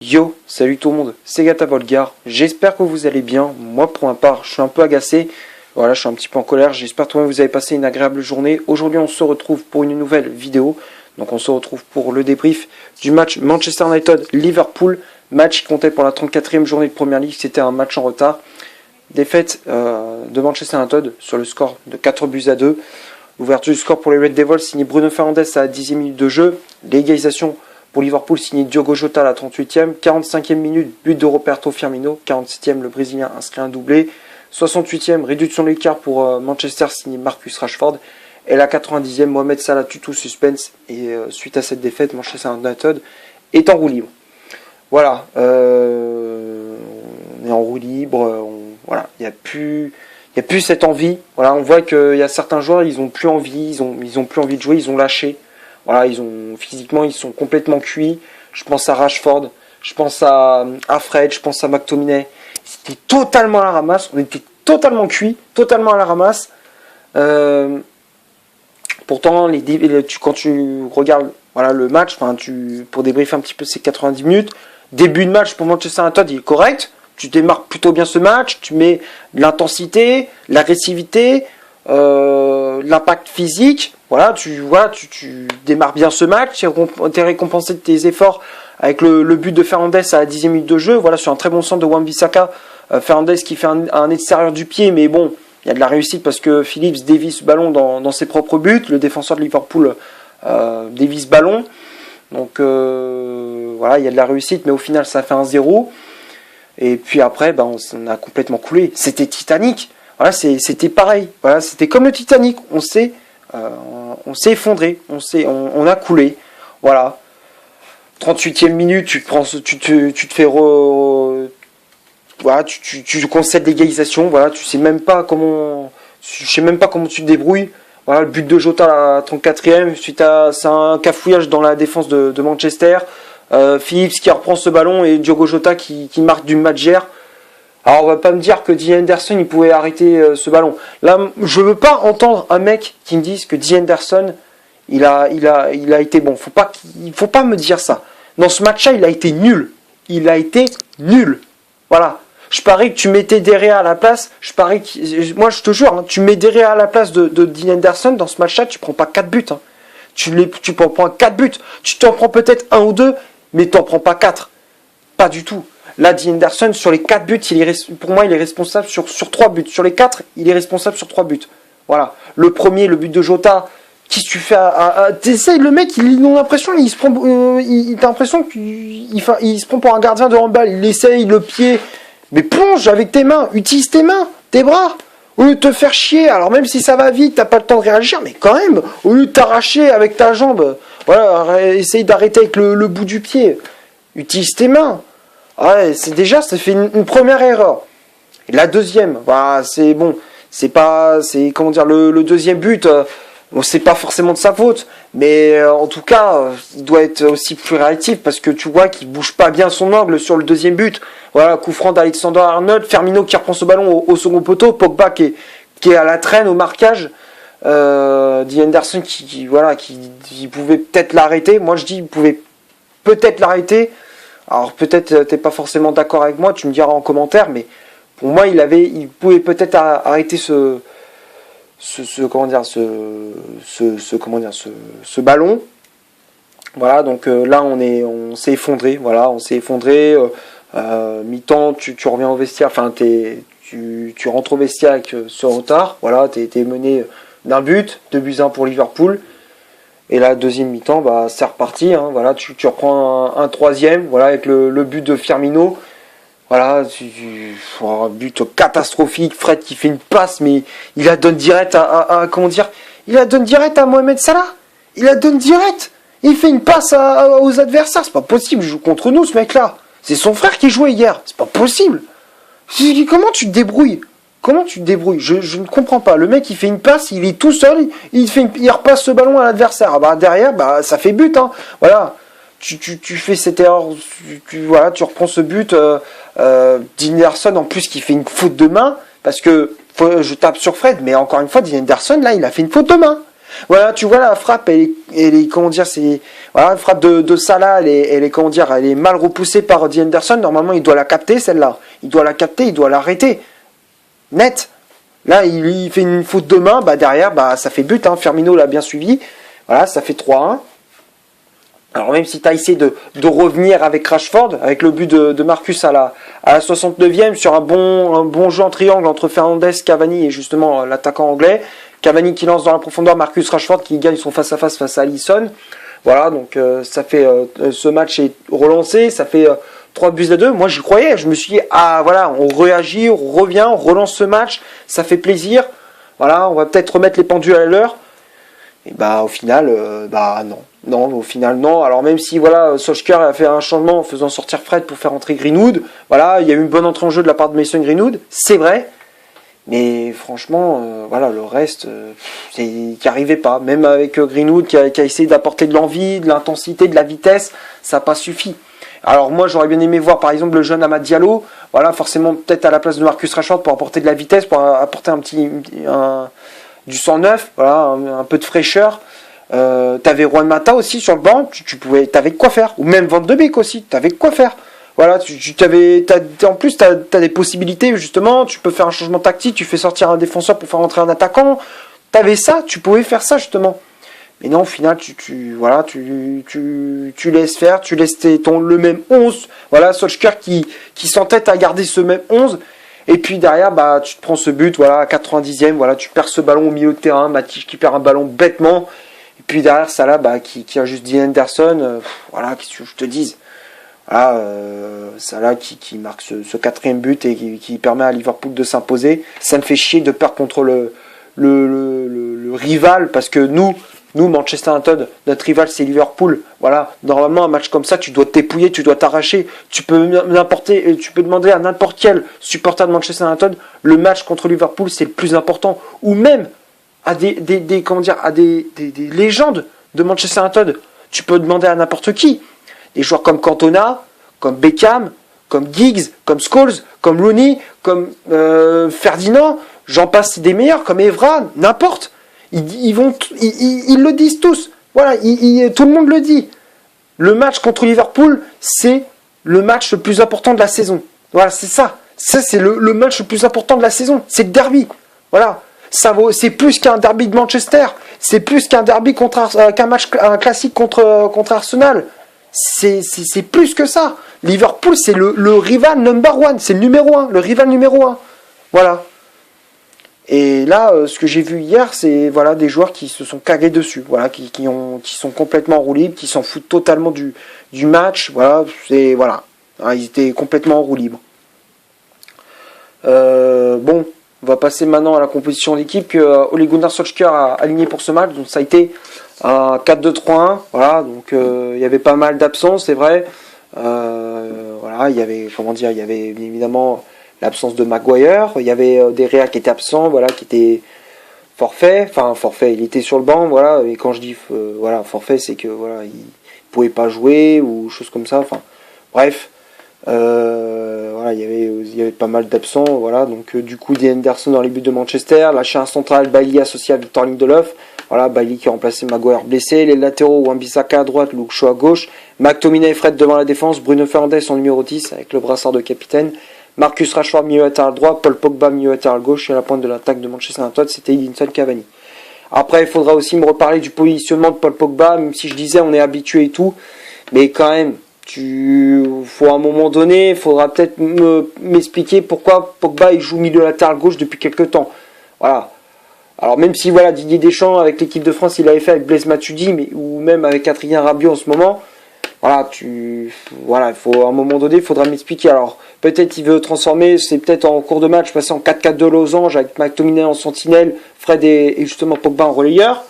Yo, salut tout le monde, c'est Gata Volgar, j'espère que vous allez bien. Moi pour ma part, je suis un peu agacé, voilà, je suis un petit peu en colère, j'espère que vous avez passé une agréable journée. Aujourd'hui on se retrouve pour une nouvelle vidéo, donc on se retrouve pour le débrief du match Manchester United-Liverpool, match qui comptait pour la 34e journée de Premier League, c'était un match en retard. Défaite de Manchester United sur le score de 4-2. L'ouverture du score pour les Red Devils signé Bruno Fernandes à la 10e minute de jeu, l'égalisation pour Liverpool, signé Diogo Jota à la 38e, 45e minute, but de Roberto Firmino, 47e, le Brésilien inscrit un doublé, 68e, réduction de l'écart pour Manchester, signé Marcus Rashford, et la 90e, Mohamed Salah tue tout suspense, et suite à cette défaite, Manchester United est en roue libre. Voilà, on est en roue libre, voilà, il n'y a plus cette envie, voilà, on voit qu'il y a certains joueurs, ils n'ont plus envie, ils ont plus envie de jouer, ils ont lâché. Voilà, physiquement, ils sont complètement cuits. Je pense à Rashford, je pense à Fred, je pense à McTominay. C'était totalement à la ramasse. On était totalement cuits, totalement à la ramasse. Pourtant, quand tu regardes voilà, le match, pour débriefer un petit peu ces 90 minutes, début de match pour Manchester United, il est correct. Tu démarres plutôt bien ce match. Tu mets de l'intensité, l'agressivité, l'impact physique. Voilà, tu démarres bien ce match, tu es récompensé de tes efforts avec le but de Fernandes à la 10e minute de jeu, voilà, sur un très bon centre de Wan-Bissaka, Fernandes qui fait un extérieur du pied, mais bon, il y a de la réussite parce que Phillips dévie ce ballon dans ses propres buts, le défenseur de Liverpool dévie ce ballon, donc voilà, il y a de la réussite, mais au final ça fait 1-0, et puis après, on a complètement coulé, c'était Titanic, voilà, c'était pareil, voilà, c'était comme le Titanic, on s'est effondré, on a coulé, voilà. 38e minute, tu te fais voilà, tu concèdes l'égalisation, voilà, je sais même pas comment tu te débrouilles. Voilà, le but de Jota à la 34e, suite à c'est un cafouillage dans la défense de Manchester. Phillips qui reprend ce ballon et Diogo Jota qui marque du match-gère. Alors on va pas me dire que Dean Henderson il pouvait arrêter ce ballon. Là, je veux pas entendre un mec qui me dise que Dean Henderson il a été bon. Faut pas me dire ça. Dans ce match-là, il a été nul. Il a été nul. Voilà. Je parie que tu mettais Derrea à la place. Moi je te jure, hein, tu mets Derrea à la place de Dean Henderson dans ce match-là, tu prends pas 4 buts. Hein. Tu prends 4 buts. Tu t'en prends peut-être 1 ou 2, mais t'en prends pas 4. Pas du tout. Là, Dean Henderson, sur les 4 buts, pour moi, il est responsable sur 3 buts. Sur les 4, il est responsable sur 3 buts. Voilà. Le premier, le but de Jota, qui tu fais t'essayes, le mec, il a l'impression, il se prend, t'as l'impression qu'il se prend pour un gardien de handball. Il essaye le pied. Mais plonge avec tes mains. Utilise tes mains, tes bras. Au lieu de te faire chier. Alors, même si ça va vite, t'as pas le temps de réagir, mais quand même, au lieu de t'arracher avec ta jambe, voilà, essaye d'arrêter avec le bout du pied. Utilise tes mains. Ouais, ça fait une première erreur. Et la deuxième, voilà, c'est bon, le deuxième but, c'est pas forcément de sa faute, mais en tout cas, il doit être aussi plus réactif parce que tu vois qu'il bouge pas bien son angle sur le deuxième but. Voilà, coup franc d'Alexander-Arnold, Firmino qui reprend ce ballon au second poteau, Pogba qui est à la traîne au marquage, Dean Henderson qui pouvait peut-être l'arrêter. Moi je dis il pouvait peut-être l'arrêter. Alors peut-être t'es pas forcément d'accord avec moi, tu me diras en commentaire, mais pour moi il pouvait peut-être arrêter ce ballon. Voilà, donc là on s'est effondré, voilà, mi-temps, tu reviens au vestiaire, tu rentres au vestiaire avec ce retard, voilà, t'es mené d'un but, 2-1 pour Liverpool. Et là, deuxième mi-temps, c'est reparti. Hein, voilà, tu reprends un troisième, voilà, avec le but de Firmino. Voilà, un but catastrophique. Fred qui fait une passe, mais il la donne direct il la donne direct à Mohamed Salah. Il la donne direct. Il fait une passe aux adversaires. C'est pas possible. Il joue contre nous, ce mec-là. C'est son frère qui jouait hier. C'est pas possible. Comment tu te débrouilles? Comment tu te débrouilles? Je ne comprends pas. Le mec, il fait une passe, il est tout seul, il repasse ce ballon à l'adversaire. Derrière, ça fait but. Hein. Voilà. Tu fais cette erreur. Tu reprends ce but. Dean Henderson, en plus, qui fait une faute de main. Parce que je tape sur Fred, mais encore une fois, Dean Henderson, là, il a fait une faute de main. Voilà, tu vois la frappe, elle est comment dire, c'est voilà, la frappe de Salah, elle est comment dire, elle est mal repoussée par Dean Henderson. Normalement, il doit la capter celle-là. Il doit la capter, il doit l'arrêter. Net. Là, il fait une faute de main, bah derrière, bah ça fait but. Hein. Firmino l'a bien suivi. Voilà, ça fait 3-1. Alors même si tu as essayé de revenir avec Rashford, avec le but de Marcus à la 69e sur un bon jeu en triangle entre Fernandes, Cavani et justement l'attaquant anglais. Cavani qui lance dans la profondeur, Marcus Rashford qui gagne son face-à-face face à Alisson. Voilà, donc ça fait ce match est relancé, ça fait 3-2. Moi j'y croyais, je me suis dit, ah voilà, on réagit, on revient, on relance ce match, ça fait plaisir. Voilà, on va peut-être remettre les pendules à l'heure. Et bah au final, bah non. Non, au final non. Alors même si voilà, Solskjaer a fait un changement en faisant sortir Fred pour faire entrer Greenwood, voilà, il y a eu une bonne entrée en jeu de la part de Mason Greenwood, c'est vrai. Mais franchement, voilà, le reste, c'est qui arrivait pas. Même avec Greenwood qui a essayé d'apporter de l'envie, de l'intensité, de la vitesse, ça n'a pas suffi. Alors moi, j'aurais bien aimé voir par exemple le jeune Amad Diallo, voilà, forcément peut-être à la place de Marcus Rashford pour apporter de la vitesse, pour apporter du sang neuf, voilà, un peu de fraîcheur. T'avais Juan Mata aussi sur le banc, t'avais de quoi faire. Ou même Van de Beek aussi, t'avais de quoi faire. Voilà, en plus t'as des possibilités justement. Tu peux faire un changement tactique, tu fais sortir un défenseur pour faire entrer un attaquant. T'avais ça, tu pouvais faire ça justement. Mais non, au final, tu laisses faire, tu laisses le même 11. Voilà, Solskjaer qui s'entête à garder ce même 11. Et puis derrière, bah, tu te prends ce but, voilà, à 90e, voilà, tu perds ce ballon au milieu de terrain, Matic qui perd un ballon bêtement. Et puis derrière, Salah, bah, qui a juste dit Henderson, voilà, qu'est-ce que je te dise. Voilà, Salah qui marque ce quatrième but et qui permet à Liverpool de s'imposer. Ça me fait chier de perdre contre le rival, parce que nous, Manchester United, notre rival c'est Liverpool. Voilà, normalement un match comme ça, tu dois te dépouiller, tu dois t'arracher. Tu peux demander à n'importe quel supporter de Manchester United, le match contre Liverpool c'est le plus important. Ou même à des légendes de Manchester United. Tu peux demander à n'importe qui. Des joueurs comme Cantona, comme Beckham, comme Giggs, comme Scholes, comme Rooney, comme Ferdinand, j'en passe des meilleurs, comme Evra, n'importe. Ils le disent tous. Voilà, tout le monde le dit. Le match contre Liverpool, c'est le match le plus important de la saison. Voilà, c'est ça. Ça, c'est le match le plus important de la saison. C'est le derby. Voilà. C'est plus qu'un derby de Manchester. C'est plus qu'un derby un classique contre Arsenal. C'est plus que ça. Liverpool, c'est le rival number one. C'est le numéro 1. Le rival numéro 1. Voilà. Et là, ce que j'ai vu hier, c'est voilà, des joueurs qui se sont cagués dessus. Voilà, qui sont complètement en roue libre, qui s'en foutent totalement du match. Voilà, ils étaient complètement en roue libre. Bon, on va passer maintenant à la composition d'équipe que Ole Gunnar Solskjaer a aligné pour ce match. Donc ça a été un 4-2-3-1. Voilà, donc il y avait pas mal d'absences, c'est vrai. Voilà, il y avait évidemment l'absence de Maguire, il y avait des Réa qui étaient absents, voilà, qui étaient forfait, il était sur le banc, voilà, et quand je dis forfait, c'est que voilà, il pouvait pas jouer ou choses comme ça, enfin bref, voilà, il y avait pas mal d'absents, voilà, donc du coup Dean Henderson dans les buts de Manchester, lâché un central, Bailly associé à Victor Lindelof, voilà, Bailly qui a remplacé Maguire blessé, les latéraux, Wan-Bissaka à droite, Luke Shaw à gauche, McTominay et Fred devant la défense, Bruno Fernandes en numéro 10 avec le brassard de capitaine, Marcus Rashford milieu latéral droit, Paul Pogba milieu latéral gauche et à la pointe de l'attaque de Manchester United, c'était Edinson Cavani. Après, il faudra aussi me reparler du positionnement de Paul Pogba, même si je disais on est habitué et tout, mais quand même, faut à un moment donné, il faudra peut-être m'expliquer pourquoi Pogba il joue milieu latéral gauche depuis quelques temps. Voilà. Alors même si voilà Didier Deschamps avec l'équipe de France, il l'avait fait avec Blaise Matuidi, ou même avec Adrien Rabiot en ce moment. Voilà, il faut à un moment donné, il faudra m'expliquer. Alors peut-être il veut transformer, c'est peut-être en cours de match, passer en 4-4-2 losange avec McTominay en sentinelle, Fred et justement Pogba en relayeur.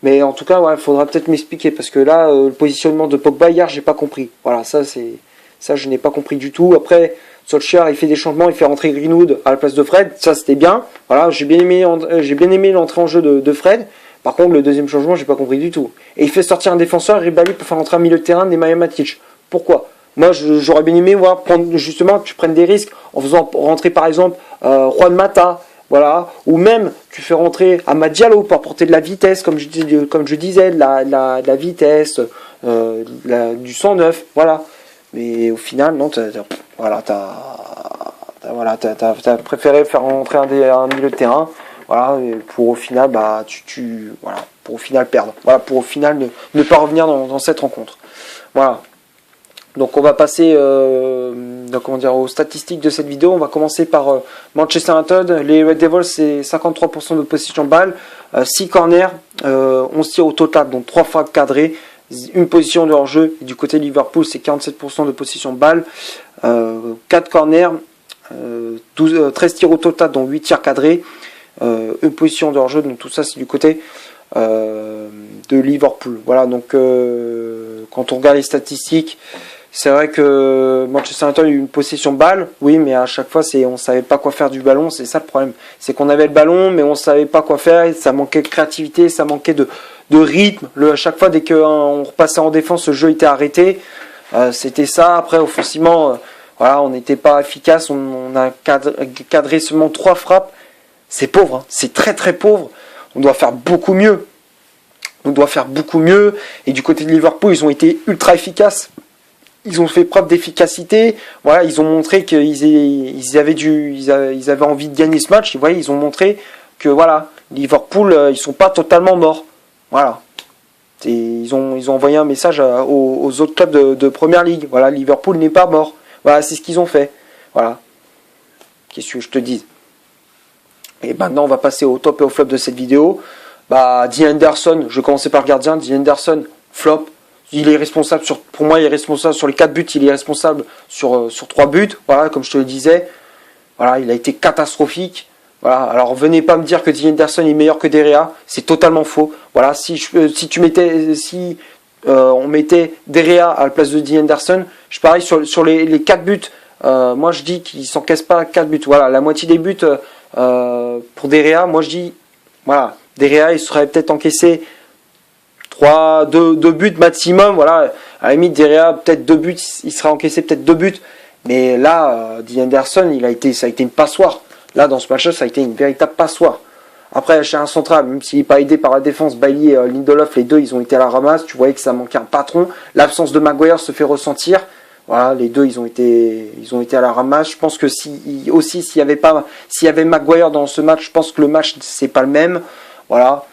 Mais en tout cas, il faudra peut-être m'expliquer parce que là, le positionnement de Pogba hier, j'ai pas compris. Voilà, ça je n'ai pas compris du tout. Après, Solskjaer, il fait des changements, il fait rentrer Greenwood à la place de Fred, ça c'était bien. Voilà, j'ai bien aimé l'entrée en jeu de Fred. Par contre, le deuxième changement, j'ai pas compris du tout. Et il fait sortir un défenseur, Ribéry pour faire entrer un milieu de terrain, Nemanja Matic. Pourquoi ? Moi, j'aurais bien aimé voir justement que tu prennes des risques en faisant rentrer par exemple Juan Mata, voilà, ou même tu fais rentrer Amad Diallo pour apporter de la vitesse, comme je disais, de la vitesse, du 109, voilà. Mais au final, non, voilà, t'as préféré faire rentrer un milieu de terrain, voilà, pour au final, bah, voilà, pour au final perdre, voilà, pour au final ne pas revenir dans cette rencontre, voilà. Donc on va passer aux statistiques de cette vidéo. On va commencer par Manchester United. Les Red Devils, c'est 53% de possession de balle, 6 corners, 11 tirs au total, donc 3 frappes cadrées, une position de hors-jeu. Du côté de Liverpool, c'est 47% de possession de balle, 4 corners, 13 tirs au total, dont 8 tirs cadrés, une position de hors-jeu. Donc tout ça, c'est du côté de Liverpool. Voilà, donc quand on regarde les statistiques, c'est vrai que Manchester United a eu une possession de balle, oui, mais à chaque fois, on ne savait pas quoi faire du ballon. C'est ça le problème. C'est qu'on avait le ballon, mais on ne savait pas quoi faire. Ça manquait de créativité, ça manquait de rythme. À chaque fois, dès qu'on repassait en défense, le jeu était arrêté. C'était ça. Après, offensivement, voilà, on n'était pas efficace. On a cadré seulement 3 frappes. C'est pauvre, hein. C'est très très pauvre. On doit faire beaucoup mieux. Et du côté de Liverpool, ils ont été ultra efficaces. Ils ont fait preuve d'efficacité. Voilà, ils ont montré qu'ils avaient envie de gagner ce match. Voilà, ils ont montré que voilà, Liverpool, ils sont pas totalement morts. Voilà. Ils ont envoyé un message aux autres clubs de Première Ligue. Voilà, Liverpool n'est pas mort. Voilà, c'est ce qu'ils ont fait. Voilà. Qu'est-ce que je te dis? Et maintenant, on va passer au top et au flop de cette vidéo. Bah, Dean Henderson, je vais commencer par le gardien. Dean Henderson, flop. Il est responsable pour moi, il est responsable sur les 4 buts, il est responsable sur 3 buts. Voilà, comme je te le disais. Voilà, il a été catastrophique. Voilà, alors venez pas me dire que Dean Henderson est meilleur que De Gea, c'est totalement faux. Voilà, si on mettait De Gea à la place de Dean Henderson, je parie sur les 4 buts. Moi je dis qu'il s'encaisse pas 4 buts. Voilà, la moitié des buts pour De Gea, moi je dis voilà, De Gea il serait peut-être encaissé 2 buts maximum, voilà, à la limite De Gea peut-être 2 buts, il serait encaissé peut-être 2 buts, mais là Dean Henderson, ça a été une passoire. Là dans ce match-là, ça a été une véritable passoire. Après chez un central, même s'il n'est pas aidé par la défense, Bailly et Lindelof, les deux ils ont été à la ramasse, tu voyais que ça manquait un patron. L'absence de Maguire se fait ressentir. Voilà, les deux ils ont été à la ramasse. Je pense que s'il y avait Maguire dans ce match, je pense que le match c'est pas le même. Voilà.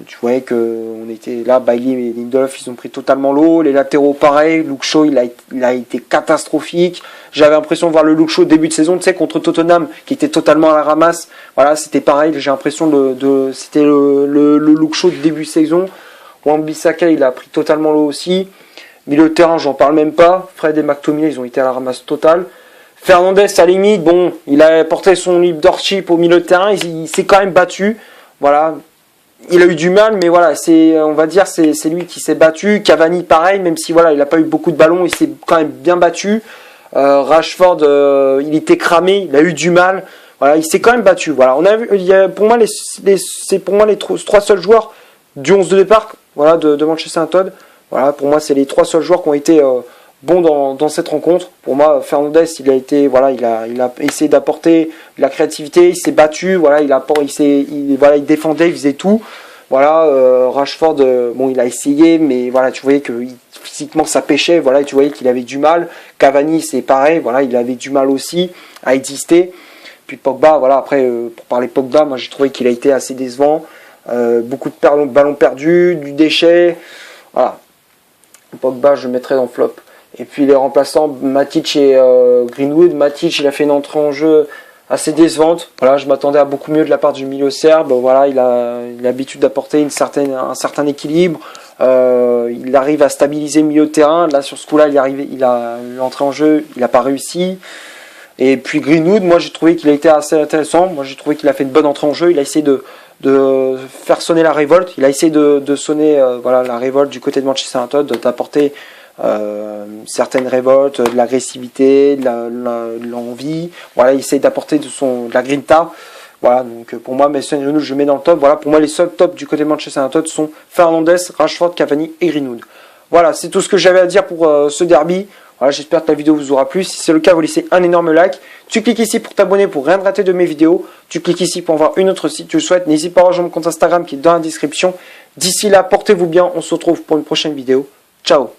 Tu voyais que on était là, Bailly et Lindelof ils ont pris totalement l'eau, les latéraux pareil, Luke Shaw il a été catastrophique. J'avais l'impression de voir le Luke Shaw début de saison, tu sais, contre Tottenham qui était totalement à la ramasse. Voilà, c'était pareil, j'ai l'impression c'était le Luke Shaw de début de saison. Wan-Bissaka il a pris totalement l'eau aussi. Milieu de terrain, j'en parle même pas. Fred et McTominay ils ont été à la ramasse totale. Fernandez à la limite, bon, il a porté son leadership au milieu de terrain, il s'est quand même battu. Voilà, il a eu du mal, mais voilà, on va dire c'est lui qui s'est battu. Cavani pareil, même si voilà, il n'a pas eu beaucoup de ballons, il s'est quand même bien battu. Rashford, il était cramé, il a eu du mal. Voilà, il s'est quand même battu. Voilà, on a vu, pour moi c'est pour moi les 3 seuls joueurs du 11 de départ, voilà, de Manchester United. Voilà, pour moi c'est les 3 seuls joueurs qui ont été bon dans cette rencontre. Pour moi, Fernandez, il a essayé d'apporter de la créativité, il s'est battu, voilà, il défendait, il faisait tout. Voilà, Rashford, bon, il a essayé, mais voilà, tu voyais que physiquement ça pêchait, voilà, tu voyais qu'il avait du mal. Cavani, c'est pareil, voilà, il avait du mal aussi à exister. Puis Pogba, voilà, après, pour parler Pogba, moi j'ai trouvé qu'il a été assez décevant. Beaucoup de ballons perdus, du déchet, voilà. Pogba, je le mettrais dans flop. Et puis les remplaçants, Matic et Greenwood. Matic, il a fait une entrée en jeu assez décevante. Voilà, je m'attendais à beaucoup mieux de la part du milieu serbe. Voilà, il a l'habitude d'apporter un certain équilibre. Il arrive à stabiliser le milieu de terrain. Là, sur ce coup-là, l'entrée en jeu, il n'a pas réussi. Et puis Greenwood, moi j'ai trouvé qu'il a été assez intéressant. Moi j'ai trouvé qu'il a fait une bonne entrée en jeu. Il a essayé de faire sonner la révolte. Il a essayé de sonner la révolte du côté de Manchester United, d'apporter certaines révoltes, de l'agressivité, de l'envie. Voilà, il essaie d'apporter de la grinta. Voilà, donc pour moi, Mason Greenwood, je mets dans le top. Voilà, pour moi, les seuls tops du côté de Manchester United sont Fernandes, Rashford, Cavani et Greenwood. Voilà, c'est tout ce que j'avais à dire pour ce derby. Voilà, j'espère que la vidéo vous aura plu. Si c'est le cas, vous laissez un énorme like. Tu cliques ici pour t'abonner pour rien rater de mes vidéos. Tu cliques ici pour voir une autre si tu le souhaites. N'hésite pas à rejoindre mon compte Instagram qui est dans la description. D'ici là, portez-vous bien. On se retrouve pour une prochaine vidéo. Ciao.